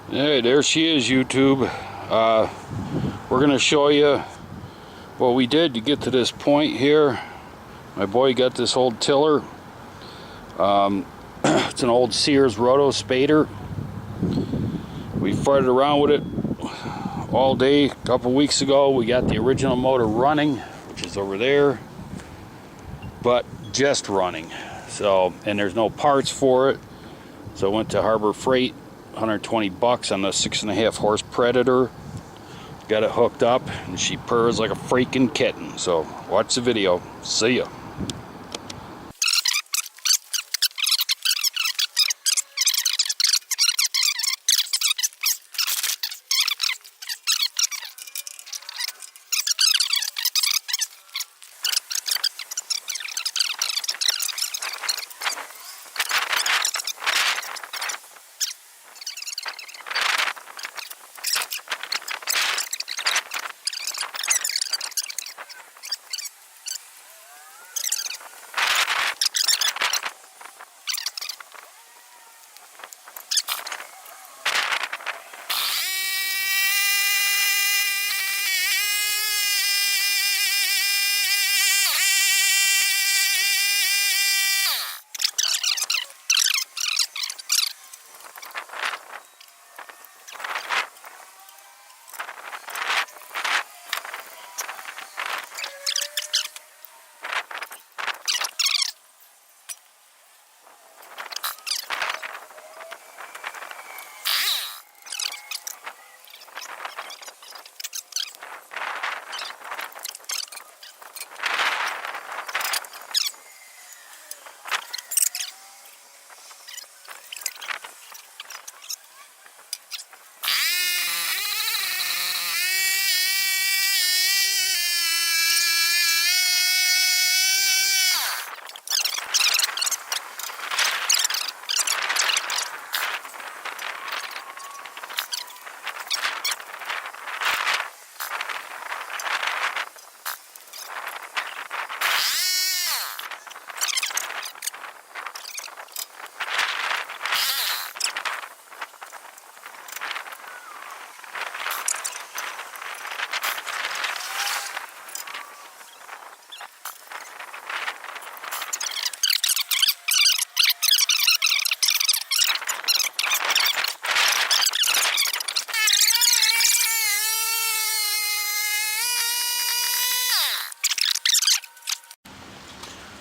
Hey, there she is, YouTube. We're gonna show you what we did to get to this point here. My boy got this old tiller. It's an old Sears Roto-Spader. We farted around with it all day. A couple weeks ago, we got the original motor running, which is over there, but just running. So, and there's no parts for it. So I went to Harbor Freight, 120 bucks on the 6.5 horse Predator. Got it hooked up, and she purrs like a freaking kitten. So watch the video. See ya.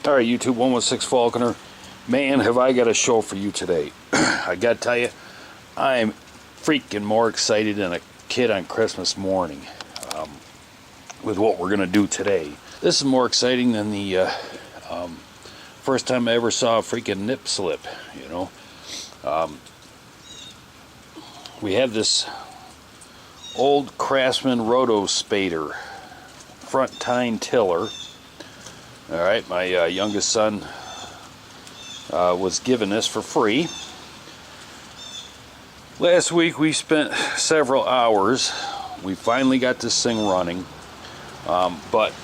Alright, YouTube, 116 Falconer. Man, have I got a show for you today. I gotta tell you, I'm freaking more excited than a kid on Christmas morning with what we're gonna do today. This is more exciting than the first time I ever saw a freaking nip slip, you know. We have this old Craftsman Roto-Spader front tine tiller. Alright, my youngest son was given this for free. Last week we spent several hours. We finally got this thing running, but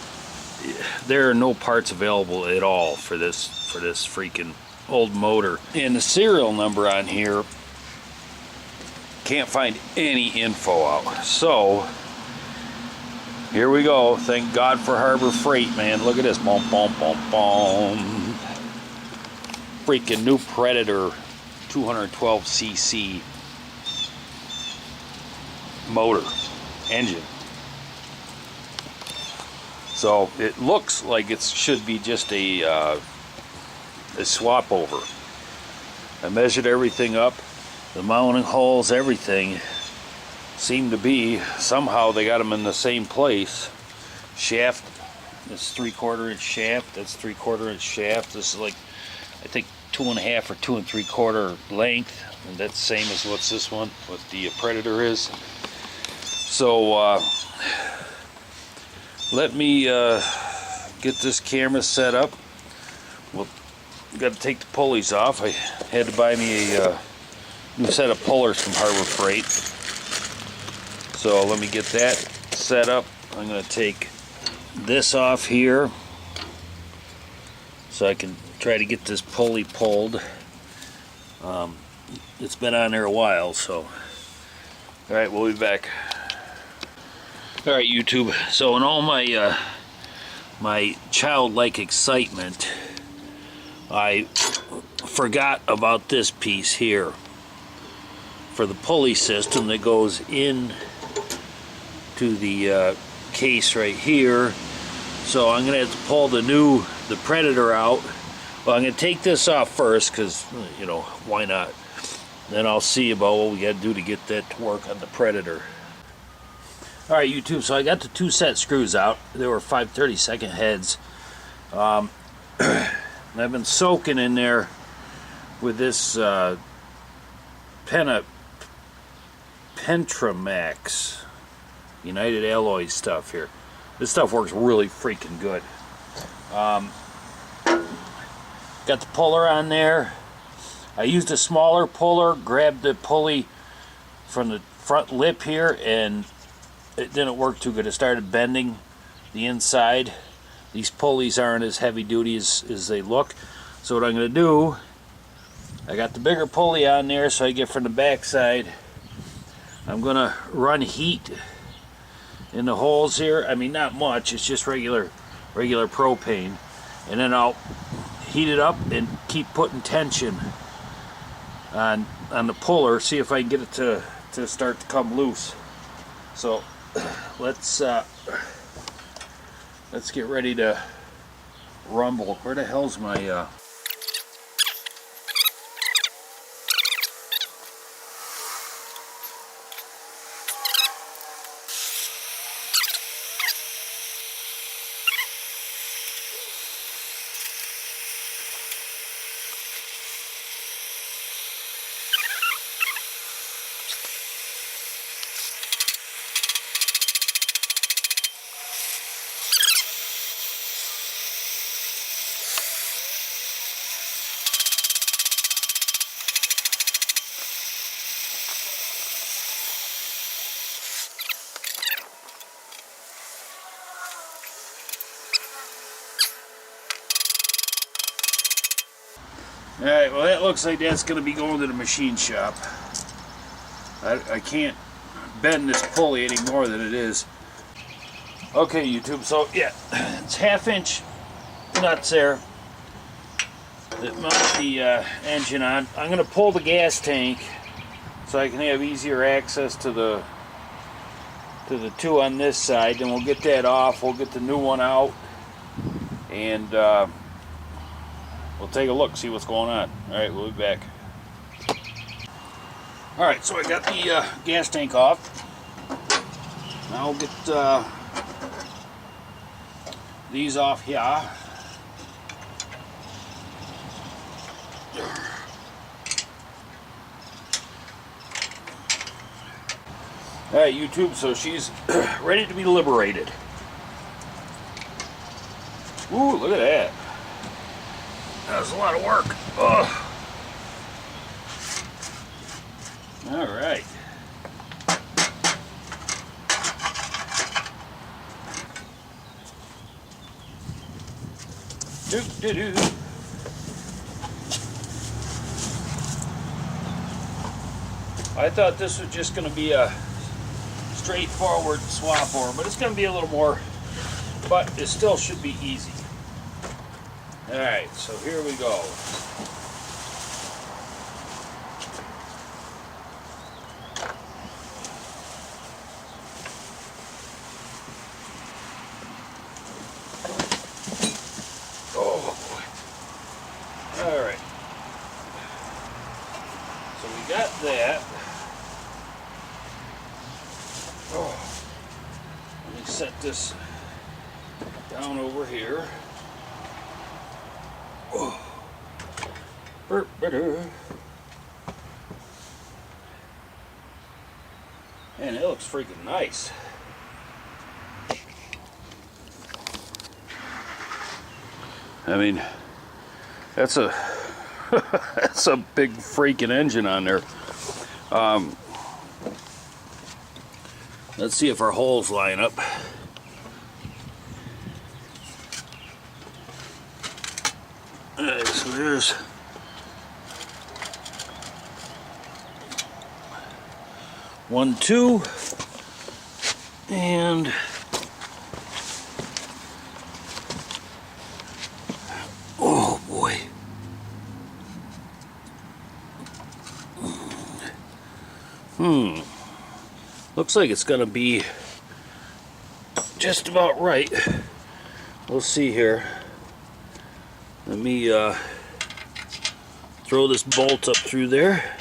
there are no parts available at all for this freaking old motor. And the serial number on here, can't find any info out. So here we go. Thank God for Harbor Freight, man. Look at this. Boom, boom, boom, boom. Freaking new Predator 212cc motor engine. So it looks like it should be just a swap over. I measured everything up. The mounting holes, everything seem to be, somehow they got them in the same place. Shaft, this 3/4 inch shaft, that's 3/4 inch shaft. This is like, I think 2.5 or 2 3/4 length, and that's the same as what's this one, what the Predator is. So let me get this camera set up. We'll got to take the pulleys off. I had to buy me a new set of pullers from Harbor Freight. So let me get that set up. I'm going to take this off here so I can try to get this pulley pulled. It's been on there a while, so Alright, we'll be back. Alright, YouTube, so in all my my childlike excitement, I forgot about this piece here for the pulley system that goes in to the case right here. So I'm gonna have to pull the Predator out. Well, I'm gonna take this off first because, you know, why not? Then I'll see about what we gotta do to get that to work on the Predator. Alright, YouTube, so I got the 2 set screws out. They were 5/32 heads. And I've been soaking in there with this Pentramax United Alloy stuff here. This stuff works really freaking good. Got the puller on there. I used a smaller puller, grabbed the pulley from the front lip here, and it didn't work too good. It started bending the inside. These pulleys aren't as heavy duty as they look. So what I'm going to do, I got the bigger pulley on there so I get from the back side. I'm going to run heat in the holes here. I mean, not much, it's just regular propane. And then I'll heat it up and keep putting tension on the puller, see if I can get it to start to come loose. So let's get ready to rumble. Where the hell's my Alright, well that looks like that's going to be going to the machine shop. I can't bend this pulley any more than it is. Okay, YouTube, so yeah, it's 1/2 inch nuts there that mount the engine on. I'm going to pull the gas tank so I can have easier access to the 2 on this side. Then we'll get that off, we'll get the new one out, and we'll take a look, see what's going on. Alright, we'll be back. Alright, so I got the gas tank off. Now I'll get these off here. Alright, YouTube, so she's ready to be liberated. Ooh, look at that. That was a lot of work. Ugh. All right. Do-do-do. I thought this was just going to be a straightforward swap over, but it's going to be a little more, but it still should be easy. Alright, so here we go. Oh boy. Alright. So we got that. Oh. Let me set this down over here. Oh. Man, it looks freaking nice. I mean, that's a that's a big freaking engine on there. Let's see if our holes line up. Alright, so there's 1, 2, and oh boy. Looks like it's gonna be just about right. We'll see here. Let me throw this bolt up through there.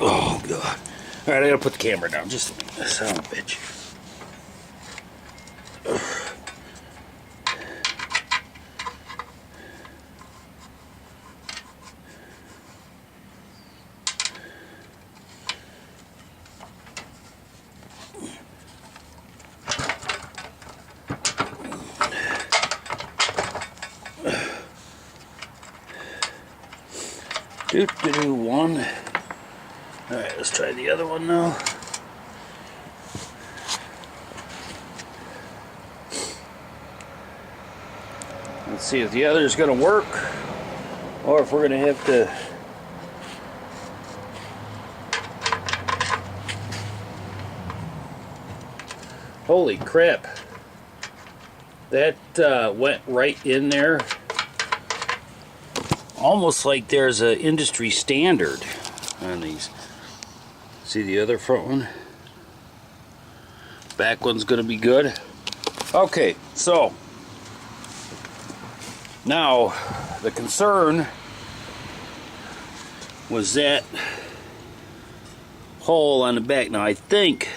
Oh God. Alright, I gotta put the camera down just a minute. Son of a bitch. One. Alright, let's try the other one now. Let's see if the other is going to work or if we're going to have to holy crap, that went right in there, almost like there's an industry standard on these. See the other front one? Back one's gonna be good. Okay, so now the concern was that hole on the back. Now I think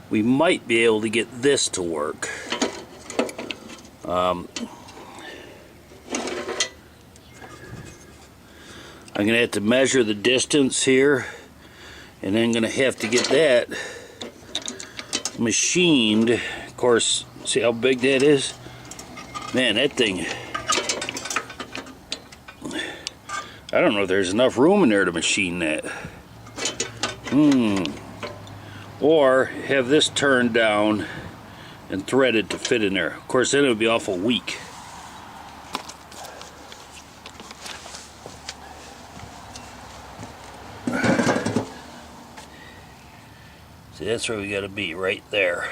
we might be able to get this to work. I'm gonna have to measure the distance here, and then gonna have to get that machined. Of course, see how big that is? Man, that thing, I don't know if there's enough room in there to machine that. Or have this turned down and threaded to fit in there. Of course, then it would be awful weak. See, that's where we gotta be, right there.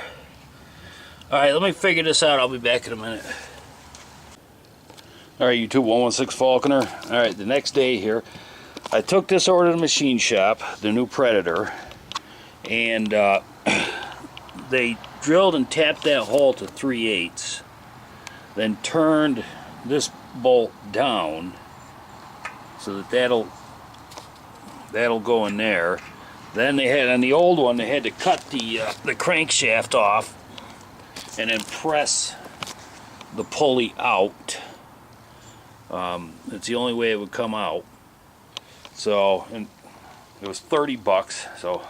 Alright, let me figure this out. I'll be back in a minute. Alright, YouTube, 116 Falconer. Alright, the next day here, I took this over to the machine shop, the new Predator, and they drilled and tapped that hole to 3/8, then turned this bolt down so that that'll go in there. Then they had, on the old one, they had to cut the crankshaft off and then press the pulley out. It's the only way it would come out. So, and it was 30 bucks, so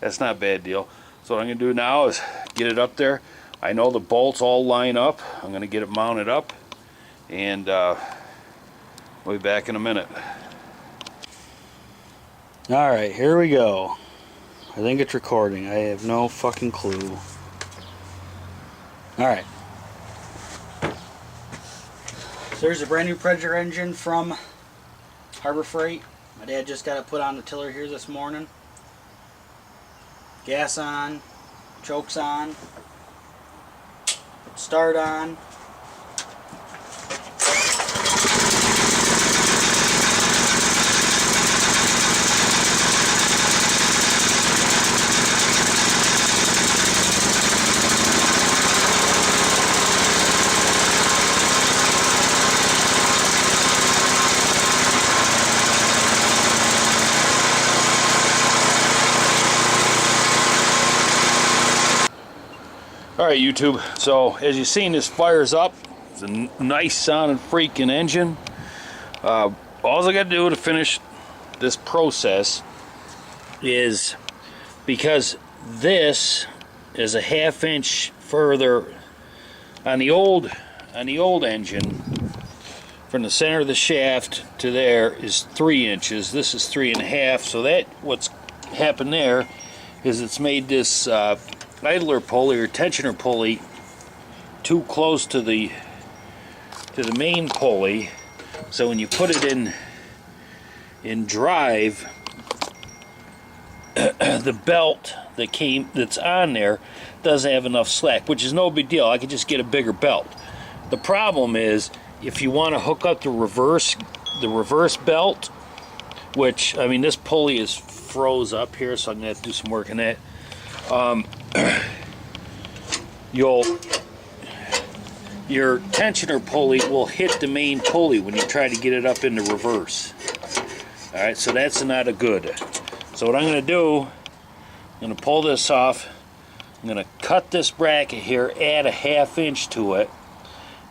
that's not a bad deal. So what I'm going to do now is get it up there. I know the bolts all line up. I'm going to get it mounted up, and we'll be back in a minute. Alright, here we go. I think it's recording. I have no fucking clue. Alright. So there's a brand new Predator engine from Harbor Freight. My dad just got it put on the tiller here this morning. Gas on, chokes on, start on. Alright, YouTube, so as you've seen, this fires up. It's a nice sounding freaking engine. All I got to do to finish this process is, because this is a 1/2 inch further on the old engine, from the center of the shaft to there is 3 inches. This is 3.5. So that what's happened there is it's made this idler pulley or tensioner pulley too close to the main pulley, so when you put it in drive, the belt that's on there doesn't have enough slack, which is no big deal. I could just get a bigger belt. The problem is if you want to hook up the reverse belt, which, I mean, this pulley is froze up here, so I'm gonna have to do some work on that. Your tensioner pulley will hit the main pulley when you try to get it up into reverse. All right, so that's not a good. So what I'm going to do, I'm going to pull this off. I'm going to cut this bracket here, add a 1/2 inch to it,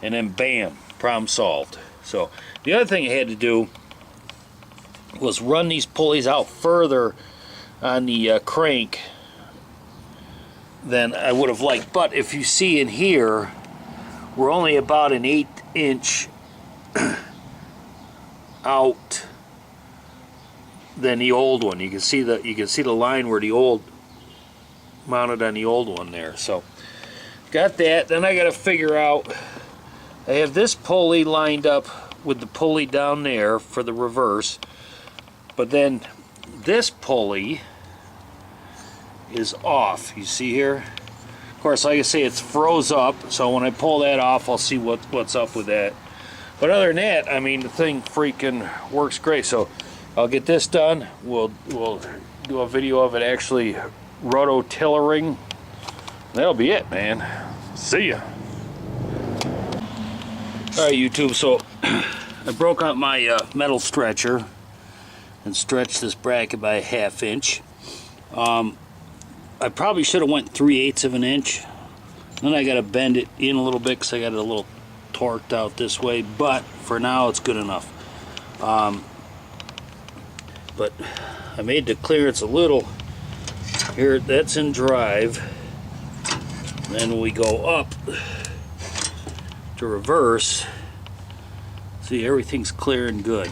and then bam, problem solved. So the other thing I had to do was run these pulleys out further on the crank than I would have liked. But if you see in here, we're only about an 1/8 inch out than the old one. You can see the line where the old mounted on the old one there. So got that. Then I got to figure out. I have this pulley lined up with the pulley down there for the reverse, but then this pulley is off. You see here? Of course, like I say, it's froze up, so when I pull that off, I'll see what's up with that. But other than that, I mean, the thing freaking works great. So I'll get this done. We'll do a video of it actually roto-tillering. That'll be it, man. See ya. All right, YouTube. So I broke out my metal stretcher and stretched this bracket by a 1/2 inch. I probably should have went 3/8 of an inch. Then I got to bend it in a little bit because I got it a little torqued out this way. But for now, it's good enough. But I made the clearance a little here. That's in drive. Then we go up to reverse. See, everything's clear and good.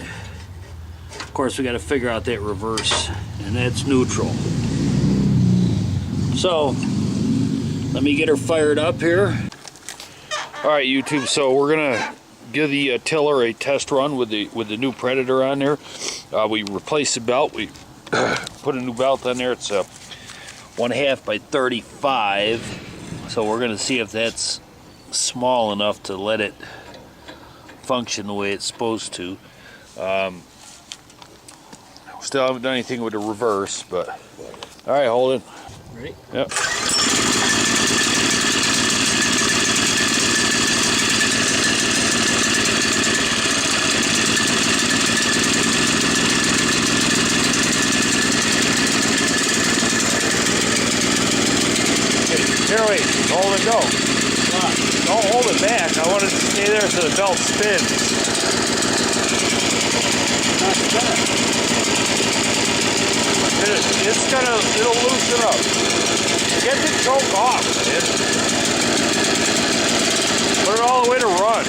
Of course, we got to figure out that reverse, and that's neutral. So let me get her fired up here. All right, YouTube. So we're gonna give the tiller a test run with the new Predator on there. We replaced the belt. We put a new belt on there. It's 1/2 by 35. So we're gonna see if that's small enough to let it function the way it's supposed to. Still haven't done anything with the reverse, but all right, hold it. Ready? Yep. Here, wait, hold it, go. Don't hold it back. I want it to stay there so the belt spins. Not spinning. It'll loosen up. Get the choke off, man. Put it all the way to run.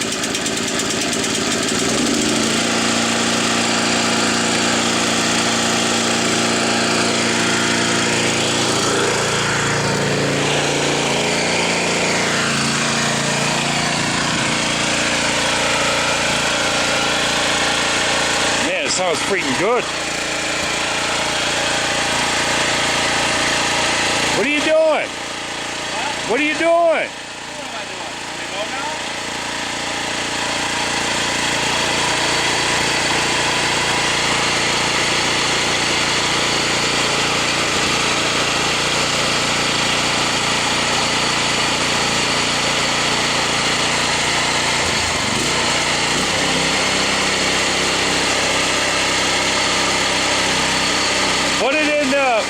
Man, it sounds freaking good. What are you doing? What are you doing? What am I doing? Can we go now? Put it in the...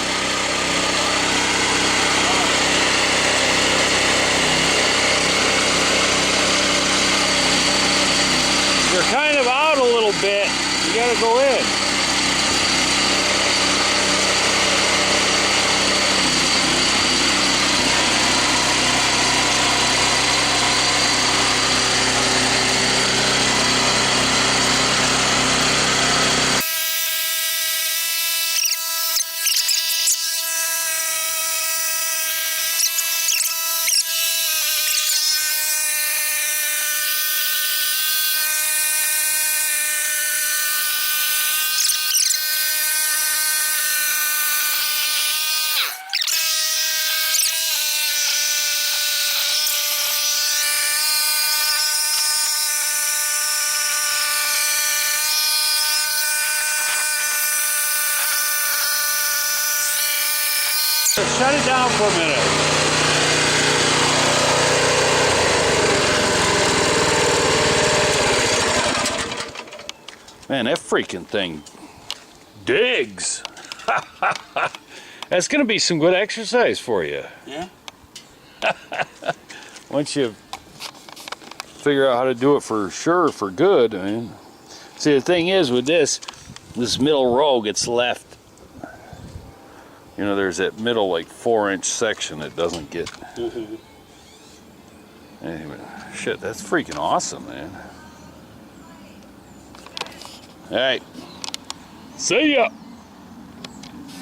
Shut it down for a minute. Man, that freaking thing digs. That's going to be some good exercise for you. Yeah. Once you figure out how to do it for sure, for good. I mean, see, the thing is with this middle row gets left. You know, there's that middle like 4-inch section that doesn't get. Anyway, shit, that's freaking awesome, man. All right, see ya.